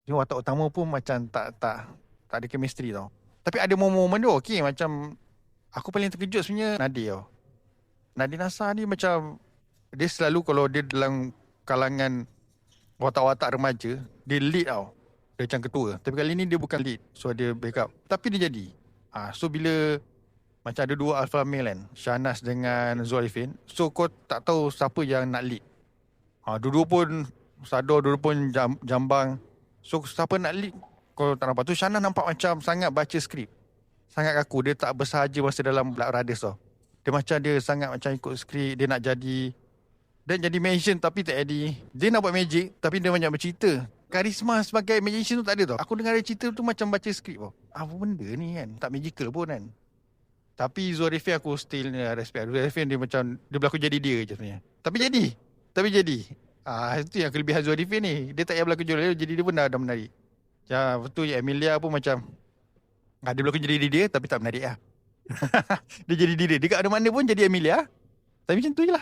Cuma watak utama pun macam tak ada chemistry tau. Tapi ada momen-momen dia okey. Macam aku paling terkejut sebenarnya Nadir tau. Nadir Nassar ni macam dia selalu kalau dia dalam kalangan watak-watak remaja, dia lead tau. Dia macam ketua. Tapi kali ni dia bukan lead. So dia backup. Tapi dia jadi. So bila macam ada dua alpha male kan, Shahnaz dengan Zulifin. So kau tak tahu siapa yang nak lead. Dua-dua pun sadar, dua-dua pun jambang. So siapa nak lead kau tak nampak. Tu Shahnaz nampak macam sangat baca skrip. Sangat kaku. Dia tak bersahaja masa dalam Black Brothers tau. Dia macam dia sangat macam ikut skrip. Dia nak jadi, dia jadi magician tapi tak jadi. Dia nak buat magic tapi dia banyak bercerita. Karisma sebagai magician tu tak ada tau. Aku dengar dia cerita tu macam baca skrip tau. Apa benda ni kan. Tak magical pun kan. Tapi Zulifin aku still respect. Zulifin dia macam dia berlaku jadi dia je sebenarnya. Tapi jadi. Tapi jadi. Itu yang kelebihan Zulifin ni. Dia tak payah berlaku jadi dia pun dah menarik. Ya betul je. Emilia pun macam dia berlaku jadi dia tapi tak menarik lah. Dia jadi diri. Dekat ada mana pun jadi Emilia. Tapi macam tu je lah.